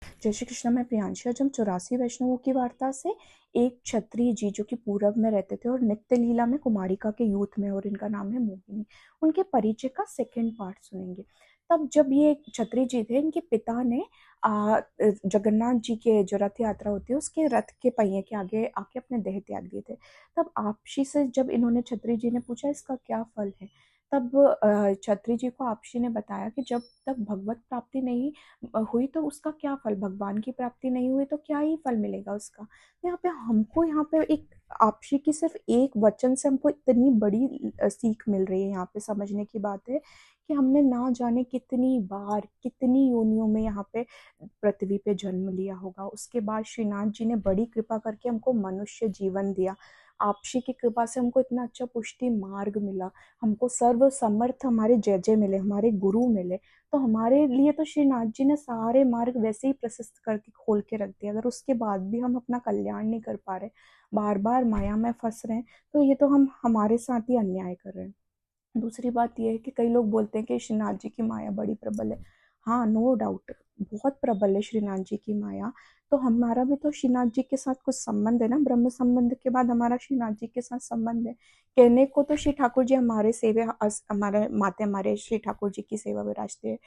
जय श्री कृष्ण। मैं प्रियांशी। आज हम 84 वैष्णवों की वार्ता से एक क्षत्रिय जी जो कि पूरब में रहते थे और नित्य लीला में कुमारिका के यूथ में, और इनका नाम है मोहिनी, उनके परिचय का सेकंड पार्ट सुनेंगे। तब जब ये क्षत्रिय जी थे, इनके पिता ने जगन्नाथ जी के जो रथ यात्रा होती है उसके रथ के पहिए के आगे आके अपने देह त्याग दिए थे। तब आपशी से जब इन्होंने, क्षत्रिय जी ने पूछा इसका क्या फल है, तब क्षत्रिय जी को आपशी ने बताया कि जब तक भगवत प्राप्ति नहीं हुई तो उसका क्या फल, भगवान की प्राप्ति नहीं हुई तो क्या ही फल मिलेगा उसका। तो यहाँ पे एक आपसी की सिर्फ एक वचन से हमको इतनी बड़ी सीख मिल रही है। यहाँ पे समझने की बात है कि हमने ना जाने कितनी बार कितनी योनियों में यहाँ पे पृथ्वी पे जन्म लिया होगा। उसके बाद श्रीनाथ जी ने बड़ी कृपा करके हमको मनुष्य जीवन दिया। आपसी की कृपा से हमको इतना अच्छा पुष्टि मार्ग मिला, हमको सर्व समर्थ हमारे जय जय मिले, हमारे गुरु मिले। तो हमारे लिए तो श्रीनाथ जी ने सारे मार्ग वैसे ही प्रशस्त करके खोल के रख दिया। अगर उसके बाद भी हम अपना कल्याण नहीं कर पा रहे, बार बार माया में फंस रहे हैं, तो ये तो हम हमारे साथ ही अन्याय कर रहे हैं। दूसरी बात यह है कि कई लोग बोलते हैं कि श्रीनाथ जी की माया बड़ी प्रबल है। हाँ, नो डाउट, बहुत प्रबल है श्रीनाथ जी की माया। तो हमारा भी तो श्रीनाथ जी के साथ कुछ संबंध है ना, ब्रह्म संबंध के बाद हमारा श्रीनाथ जी के साथ संबंध है। कहने को तो श्री ठाकुर जी हमारे सेवे, हमारे माते हमारे श्री ठाकुर जी की सेवा विराजते हैं,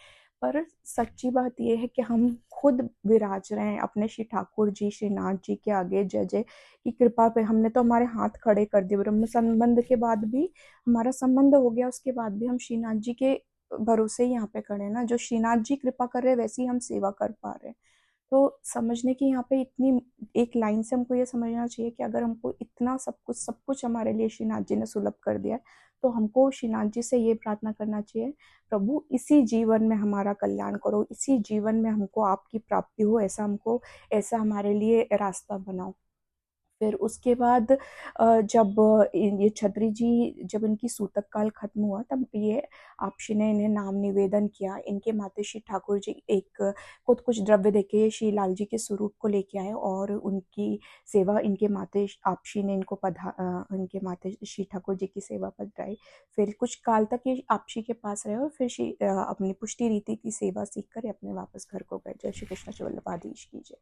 पर सच्ची बात यह है कि हम खुद विराज रहे हैं अपने श्री ठाकुर जी श्रीनाथ जी के आगे। जय जय की कृपा पे हमने तो हमारे हाथ खड़े कर दिए। ब्रह्म संबंध के बाद भी हमारा संबंध हो गया, उसके बाद भी हम श्रीनाथ जी के भरोसे ही यहाँ पे खड़े हैं ना। जो श्रीनाथ जी कृपा कर रहे हैं वैसी हम सेवा कर पा रहे हैं। तो समझने की यहाँ पे इतनी एक लाइन से हमको ये समझना चाहिए कि अगर हमको इतना सब कुछ हमारे लिए श्रीनाथ जी ने सुलभ कर दिया है, तो हमको श्रीनाथ जी से ये प्रार्थना करना चाहिए, प्रभु इसी जीवन में हमारा कल्याण करो, इसी जीवन में हमको आपकी प्राप्ति हो, ऐसा हमारे लिए रास्ता बनाओ। फिर उसके बाद जब ये छत्री जी, जब इनकी सूतक काल खत्म हुआ, तब ये आपशी ने इन्हें नाम निवेदन किया। इनके माते श्री ठाकुर जी एक खुद कुछ द्रव्य देके श्री लाल जी के स्वरूप को लेके आए और उनकी सेवा इनके माते आपशी ने इनके माते श्री ठाकुर जी की सेवा पधराई। फिर कुछ काल तक ये आपशी के पास रहे और फिर अपनी पुष्टि रीति की सेवा सीख कर अपने वापस घर को गए। जय श्री कृष्ण। वल्लभाधीश की जय।